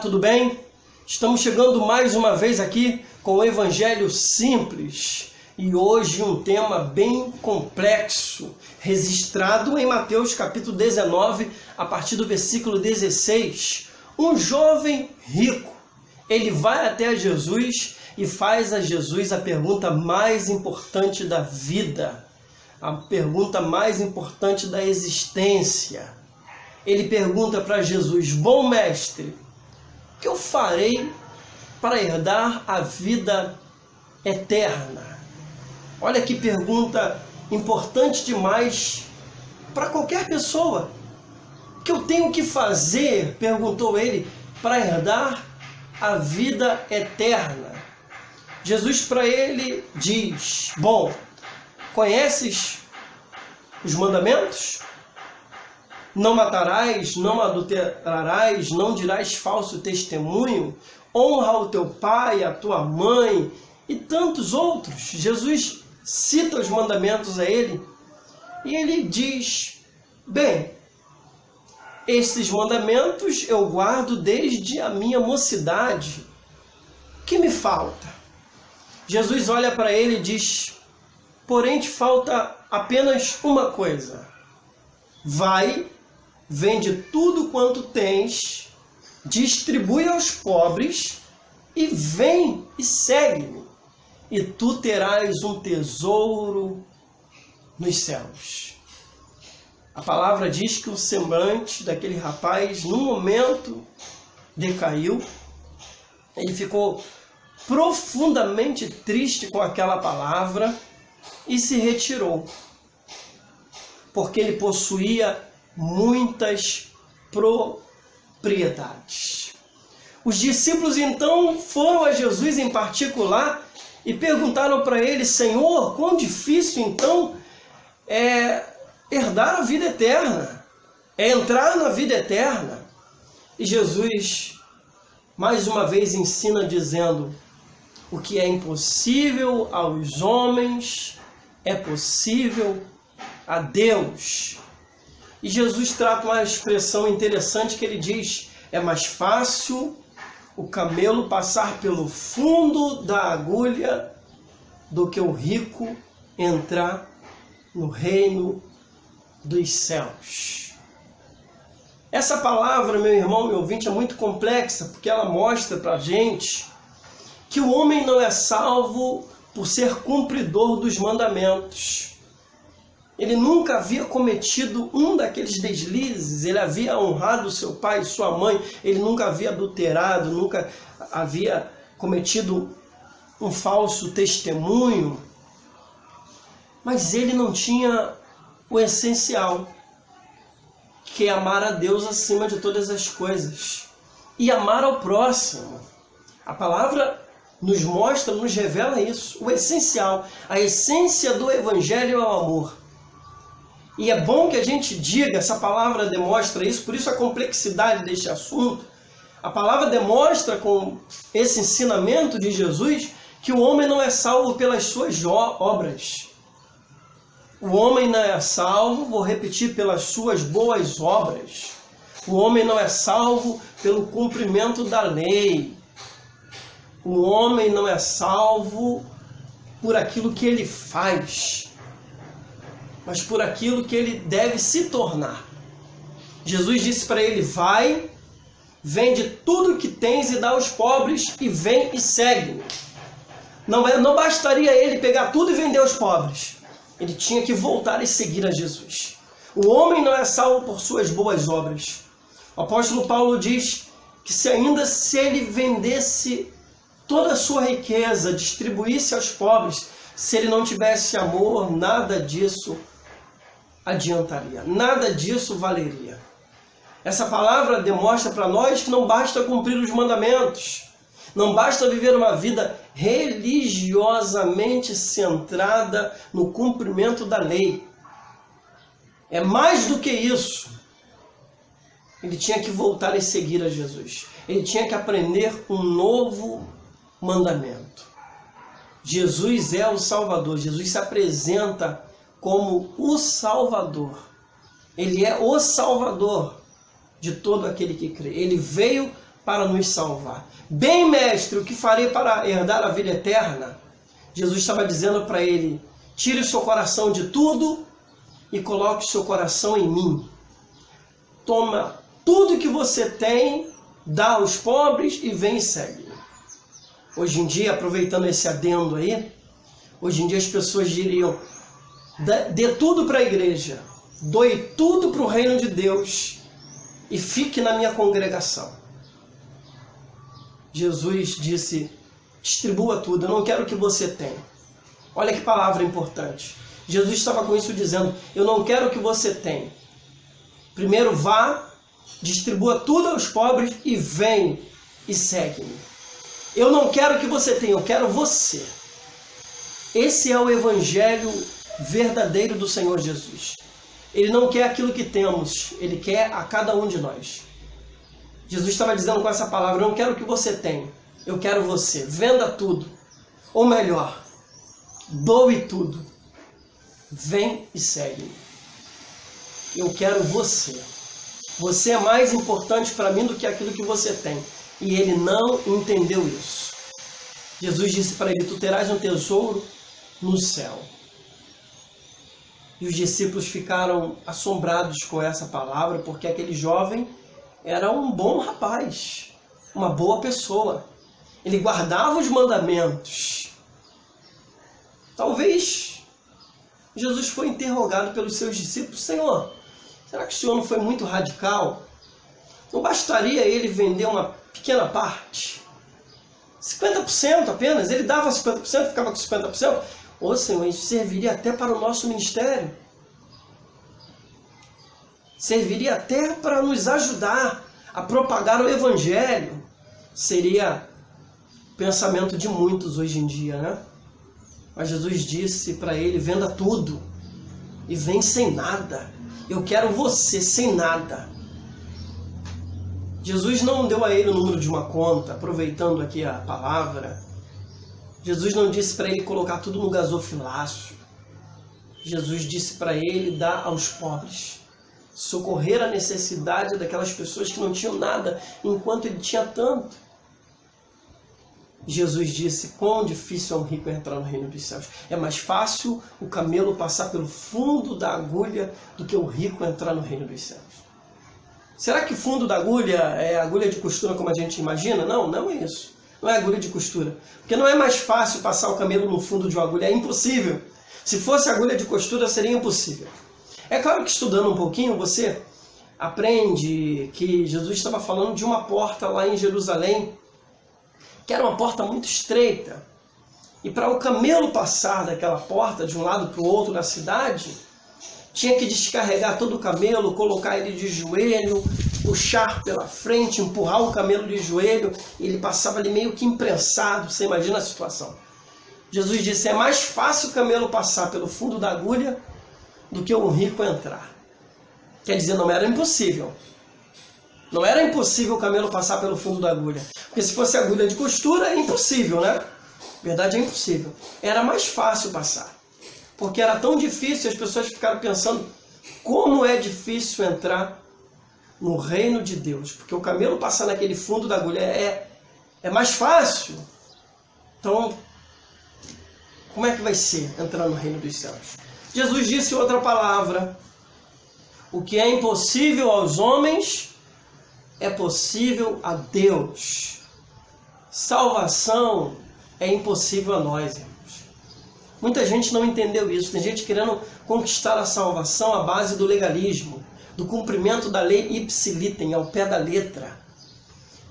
tudo bem? Estamos chegando mais uma vez aqui com o Evangelho simples e hoje um tema bem complexo, registrado em Mateus capítulo 19, a partir do versículo 16. Um jovem rico, ele vai até Jesus e faz a Jesus a pergunta mais importante da vida, a pergunta mais importante da existência. Ele pergunta para Jesus: bom mestre, o que eu farei para herdar a vida eterna? Olha que pergunta importante demais para qualquer pessoa. O que eu tenho que fazer, perguntou ele, para herdar a vida eterna? Jesus para ele diz: bom, conheces os mandamentos? Não matarás, não adulterarás, não dirás falso testemunho, honra o teu pai, a tua mãe e tantos outros. Jesus cita os mandamentos a ele e ele diz: bem, esses mandamentos eu guardo desde a minha mocidade. O que me falta? Jesus olha para ele e diz: porém te falta apenas uma coisa. Vai, vende tudo quanto tens, distribui aos pobres e vem e segue-me, e tu terás um tesouro nos céus. A palavra diz que o semblante daquele rapaz, num momento, decaiu. Ele ficou profundamente triste com aquela palavra e se retirou, porque ele possuía muitas propriedades. Os discípulos então foram a Jesus em particular e perguntaram para ele: Senhor, quão difícil então é herdar a vida eterna, é entrar na vida eterna? E Jesus mais uma vez ensina dizendo: o que é impossível aos homens é possível a Deus. E Jesus trata uma expressão interessante que ele diz: é mais fácil o camelo passar pelo fundo da agulha do que o rico entrar no reino dos céus. Essa palavra, meu irmão, meu ouvinte, é muito complexa, porque ela mostra para a gente que o homem não é salvo por ser cumpridor dos mandamentos. Ele nunca havia cometido um daqueles deslizes, ele havia honrado seu pai e sua mãe, ele nunca havia adulterado, nunca havia cometido um falso testemunho, mas ele não tinha o essencial, que é amar a Deus acima de todas as coisas e amar ao próximo. A palavra nos mostra, nos revela isso, o essencial, a essência do Evangelho é o amor. E é bom que a gente diga, essa palavra demonstra isso, por isso a complexidade deste assunto. A palavra demonstra com esse ensinamento de Jesus que o homem não é salvo pelas suas obras. O homem não é salvo, vou repetir, pelas suas boas obras. O homem não é salvo pelo cumprimento da lei. O homem não é salvo por aquilo que ele faz, mas por aquilo que ele deve se tornar. Jesus disse para ele: vai, vende tudo que tens e dá aos pobres e vem e segue-me. Não bastaria ele pegar tudo e vender aos pobres. Ele tinha que voltar e seguir a Jesus. O homem não é salvo por suas boas obras. O apóstolo Paulo diz que se ele vendesse toda a sua riqueza, distribuísse aos pobres, se ele não tivesse amor, nada disso adiantaria, nada disso valeria. Essa palavra demonstra para nós que não basta cumprir os mandamentos, não basta viver uma vida religiosamente centrada no cumprimento da lei. É mais do que isso. Ele tinha que voltar e seguir a Jesus. Ele tinha que aprender um novo mandamento. Jesus é o Salvador. Jesus se apresenta como o Salvador. Ele é o Salvador de todo aquele que crê. Ele veio para nos salvar. Bem, mestre, o que farei para herdar a vida eterna? Jesus estava dizendo para ele, tire o seu coração de tudo e coloque o seu coração em mim. Toma tudo que você tem, dá aos pobres e vem e segue. Hoje em dia, aproveitando esse adendo aí, hoje em dia as pessoas diriam, dê tudo para a igreja, doe tudo para o reino de Deus e fique na minha congregação. Jesus disse, distribua tudo, eu não quero o que você tem. Olha que palavra importante. Jesus estava com isso dizendo, eu não quero o que você tem. Primeiro vá, distribua tudo aos pobres e vem e segue-me. Eu não quero o que você tem, eu quero você. Esse é o evangelho verdadeiro do Senhor Jesus. Ele não quer aquilo que temos, ele quer a cada um de nós. Jesus estava dizendo com essa palavra, eu não quero o que você tem, eu quero você. Venda tudo. Ou melhor, doe tudo. Vem e segue-me. Eu quero você. Você é mais importante para mim do que aquilo que você tem. E ele não entendeu isso. Jesus disse para ele, tu terás um tesouro no céu. E os discípulos ficaram assombrados com essa palavra, porque aquele jovem era um bom rapaz, uma boa pessoa. Ele guardava os mandamentos. Talvez Jesus foi interrogado pelos seus discípulos, Senhor, será que o Senhor não foi muito radical? Não bastaria ele vender uma pequena parte? 50% apenas? Ele dava 50%, ficava com 50%? Ô Senhor, isso serviria até para o nosso ministério. Serviria até para nos ajudar a propagar o Evangelho. Seria pensamento de muitos hoje em dia, né? Mas Jesus disse para ele, venda tudo e vem sem nada. Eu quero você sem nada. Jesus não deu a ele o número de uma conta, aproveitando aqui a palavra. Jesus não disse para ele colocar tudo no gasofilácio. Jesus disse para ele dar aos pobres. Socorrer a necessidade daquelas pessoas que não tinham nada, enquanto ele tinha tanto. Jesus disse, quão difícil é um rico entrar no reino dos céus. É mais fácil o camelo passar pelo fundo da agulha do que o rico entrar no reino dos céus. Será que o fundo da agulha é agulha de costura como a gente imagina? Não, não é isso. Não é agulha de costura. Porque não é mais fácil passar o camelo no fundo de uma agulha. É impossível. Se fosse agulha de costura, seria impossível. É claro que estudando um pouquinho, você aprende que Jesus estava falando de uma porta lá em Jerusalém, que era uma porta muito estreita. E para o camelo passar daquela porta de um lado para o outro da cidade, tinha que descarregar todo o camelo, colocar ele de joelho, puxar pela frente, empurrar o camelo de joelho, e ele passava ali meio que imprensado. Você imagina a situação. Jesus disse, é mais fácil o camelo passar pelo fundo da agulha do que um rico entrar. Quer dizer, não era impossível. Não era impossível o camelo passar pelo fundo da agulha. Porque se fosse agulha de costura, é impossível, né? Verdade, é impossível. Era mais fácil passar. Porque era tão difícil, as pessoas ficaram pensando como é difícil entrar no reino de Deus. Porque o camelo passar naquele fundo da agulha é mais fácil. Então, como é que vai ser entrar no reino dos céus? Jesus disse outra palavra. O que é impossível aos homens é possível a Deus. Salvação é impossível a nós, irmãos. Muita gente não entendeu isso. Tem gente querendo conquistar a salvação à base do legalismo, do cumprimento da lei ipsilíten, ao pé da letra.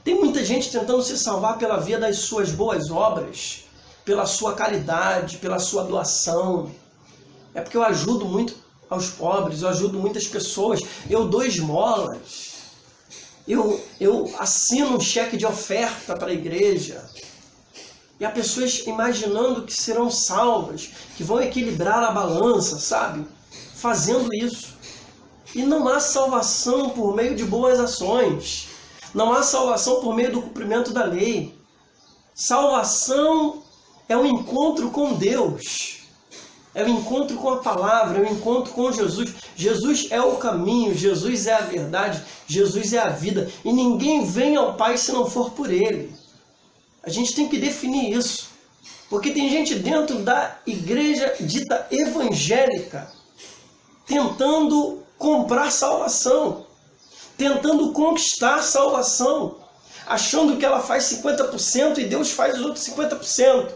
Tem muita gente tentando se salvar pela via das suas boas obras, pela sua caridade, pela sua doação. É porque eu ajudo muito aos pobres, eu ajudo muitas pessoas, eu dou esmolas, eu assino um cheque de oferta para a igreja. E há pessoas imaginando que serão salvas, que vão equilibrar a balança, sabe? Fazendo isso. E não há salvação por meio de boas ações. Não há salvação por meio do cumprimento da lei. Salvação é um encontro com Deus. É o encontro com a palavra, é o encontro com Jesus. Jesus é o caminho, Jesus é a verdade, Jesus é a vida. E ninguém vem ao Pai se não for por Ele. A gente tem que definir isso. Porque tem gente dentro da igreja dita evangélica tentando comprar salvação, tentando conquistar salvação, achando que ela faz 50% e Deus faz os outros 50%.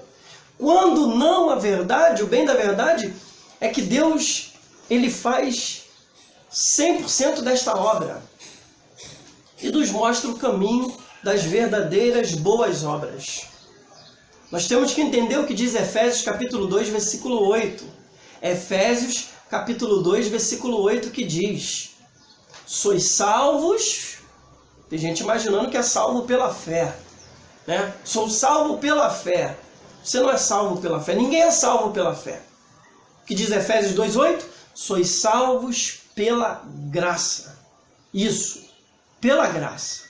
Quando não, a verdade, o bem da verdade, é que Deus, Ele faz 100% desta obra e nos mostra o caminho das verdadeiras boas obras. Nós temos que entender o que diz Efésios capítulo 2, versículo 8. Efésios capítulo 2, versículo 8, que diz: sois salvos. Tem gente imaginando que é salvo pela fé, né? Sou salvo pela fé. Você não é salvo pela fé. Ninguém é salvo pela fé. O que diz Efésios 2:8? Sois salvos pela graça. Isso, pela graça.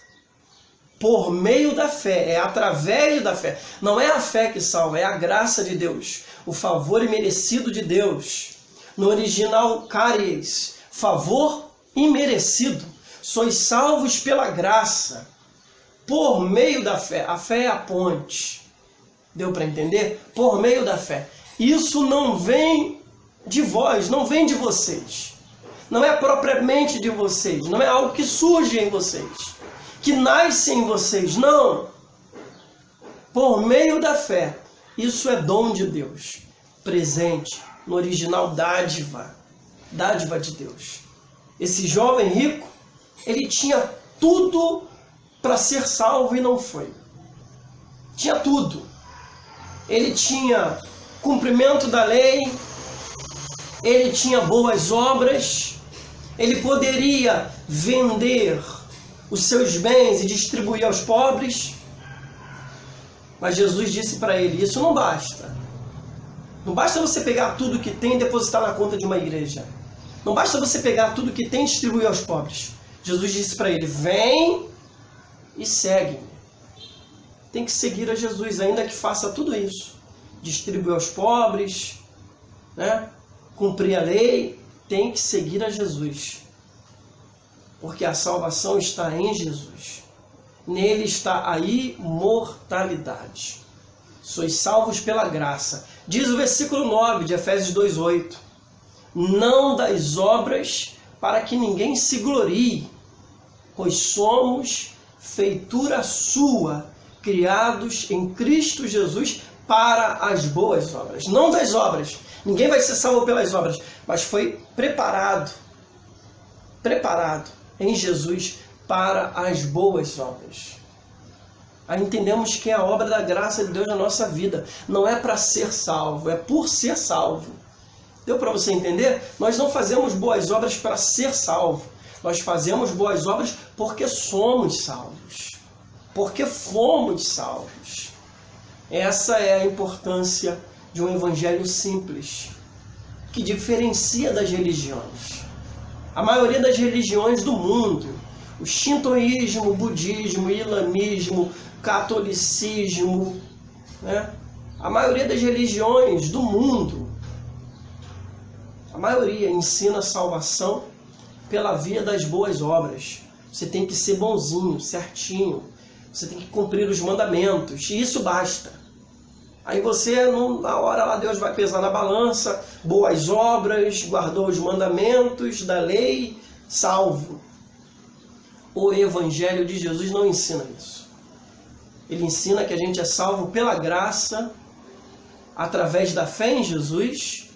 Por meio da fé, é através da fé. Não é a fé que salva, é a graça de Deus. O favor imerecido de Deus. No original, caries, favor imerecido. Sois salvos pela graça, por meio da fé. A fé é a ponte. Deu para entender? Por meio da fé. Isso não vem de vós, não vem de vocês. Não é propriamente de vocês. Não é algo que surge em vocês, que nasce em vocês. Não. Por meio da fé. Isso é dom de Deus. Presente. No original, dádiva. Dádiva de Deus. Esse jovem rico, ele tinha tudo para ser salvo e não foi. Tinha tudo. Ele tinha cumprimento da lei, ele tinha boas obras, ele poderia vender os seus bens e distribuir aos pobres. Mas Jesus disse para ele, isso não basta. Não basta você pegar tudo que tem e depositar na conta de uma igreja. Não basta você pegar tudo que tem e distribuir aos pobres. Jesus disse para ele, vem e segue-me. Tem que seguir a Jesus, ainda que faça tudo isso. Distribuir aos pobres, né? Cumprir a lei, tem que seguir a Jesus. Porque a salvação está em Jesus. Nele está a imortalidade. Sois salvos pela graça. Diz o versículo 9 de Efésios 2:8. Não das obras para que ninguém se glorie, pois somos feitura sua, criados em Cristo Jesus para as boas obras. Não das obras. Ninguém vai ser salvo pelas obras, mas foi preparado em Jesus para as boas obras. Aí entendemos que é a obra da graça de Deus na nossa vida. Não é para ser salvo, é por ser salvo. Deu para você entender? Nós não fazemos boas obras para ser salvo. Nós fazemos boas obras porque somos salvos. Porque fomos salvos. Essa é a importância de um evangelho simples, que diferencia das religiões. A maioria das religiões do mundo, o shintoísmo, o budismo, o islamismo, catolicismo, né? A maioria das religiões do mundo, a maioria ensina a salvação pela via das boas obras. Você tem que ser bonzinho, certinho. Você tem que cumprir os mandamentos. E isso basta. Aí você, na hora lá, Deus vai pesar na balança. Boas obras, guardou os mandamentos da lei, salvo. O Evangelho de Jesus não ensina isso. Ele ensina que a gente é salvo pela graça, através da fé em Jesus.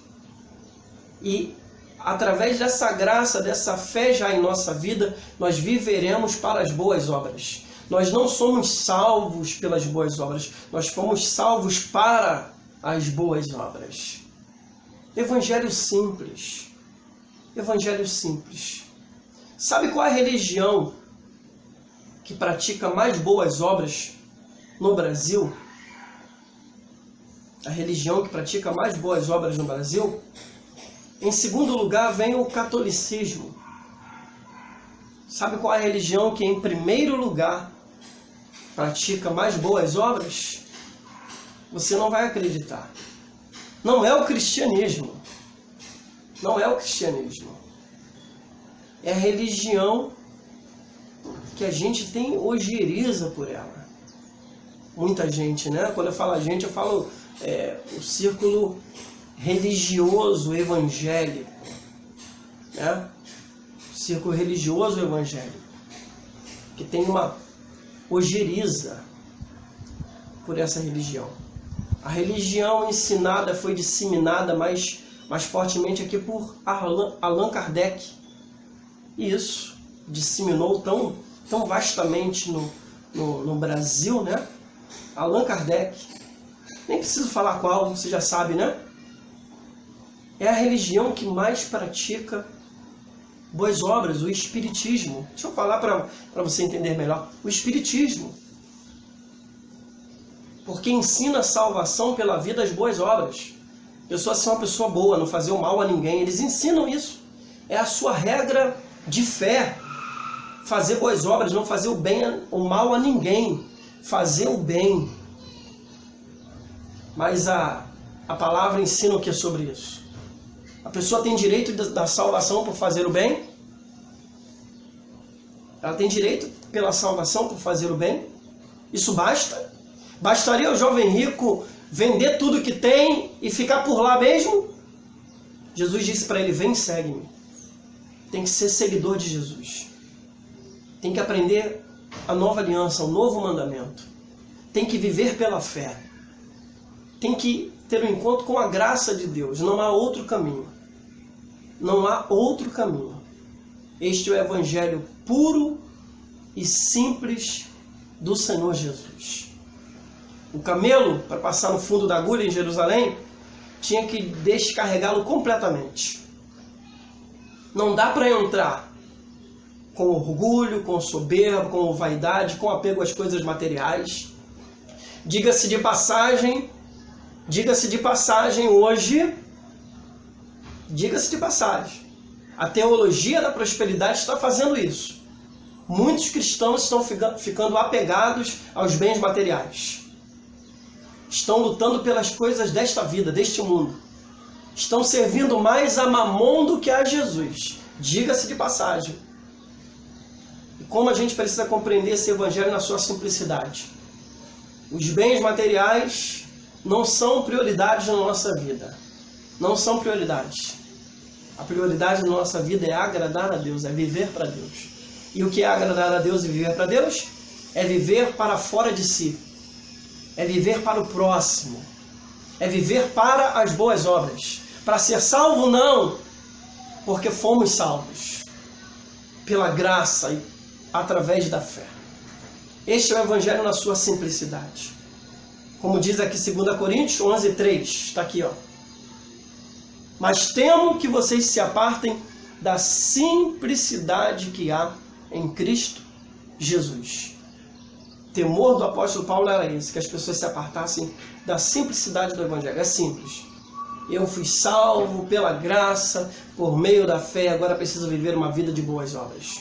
E através dessa graça, dessa fé já em nossa vida, nós viveremos para as boas obras. Nós não somos salvos pelas boas obras, nós fomos salvos para as boas obras. Evangelho simples. Evangelho simples. Sabe qual é a religião que pratica mais boas obras no Brasil? A religião que pratica mais boas obras no Brasil? Em segundo lugar vem o catolicismo. Sabe qual é a religião que em primeiro lugar pratica mais boas obras? Você não vai acreditar. Não é o cristianismo. Não é o cristianismo. É a religião que a gente tem ojeriza por ela. Muita gente, né? Quando eu falo a gente, eu falo o círculo religioso evangélico. Né? O círculo religioso evangélico. Que tem uma ojeriza por essa religião. A religião ensinada foi disseminada mais fortemente aqui por Allan Kardec. E isso disseminou tão vastamente no Brasil, né? Allan Kardec. Nem preciso falar qual, você já sabe, né? É a religião que mais pratica boas obras, o Espiritismo. Deixa eu falar para você entender melhor. O Espiritismo. Porque ensina a salvação pela vida das boas obras. A pessoa ser uma pessoa boa, não fazer o mal a ninguém. Eles ensinam isso. É a sua regra de fé. Fazer boas obras, não fazer o mal a ninguém. Fazer o bem. Mas a palavra ensina o que sobre isso? A pessoa tem direito da salvação por fazer o bem? Ela tem direito pela salvação por fazer o bem? Isso basta? Bastaria o jovem rico vender tudo que tem e ficar por lá mesmo? Jesus disse para ele, vem, segue-me. Tem que ser seguidor de Jesus. Tem que aprender a nova aliança, o novo mandamento. Tem que viver pela fé. Tem que ter um encontro com a graça de Deus. Não há outro caminho. Não há outro caminho. Este é o evangelho puro e simples do Senhor Jesus. O camelo, para passar no fundo da agulha em Jerusalém, tinha que descarregá-lo completamente. Não dá para entrar com orgulho, com soberba, com vaidade, com apego às coisas materiais. Diga-se de passagem hoje, a teologia da prosperidade está fazendo isso. Muitos cristãos estão ficando apegados aos bens materiais. Estão lutando pelas coisas desta vida, deste mundo. Estão servindo mais a Mamon do que a Jesus. Diga-se de passagem. E como a gente precisa compreender esse evangelho na sua simplicidade. Os bens materiais não são prioridades na nossa vida. Não são prioridades. A prioridade na nossa vida é agradar a Deus, é viver para Deus. E o que é agradar a Deus e viver para Deus? É viver para fora de si. É viver para o próximo. É viver para as boas obras. Para ser salvo, não. Porque fomos salvos. Pela graça e através da fé. Este é o evangelho na sua simplicidade. Como diz aqui 2 Coríntios 11:3. Está aqui, ó. Mas temo que vocês se apartem da simplicidade que há em Cristo Jesus. O temor do apóstolo Paulo era esse, que as pessoas se apartassem da simplicidade do evangelho. É simples. Eu fui salvo pela graça, por meio da fé, agora preciso viver uma vida de boas obras.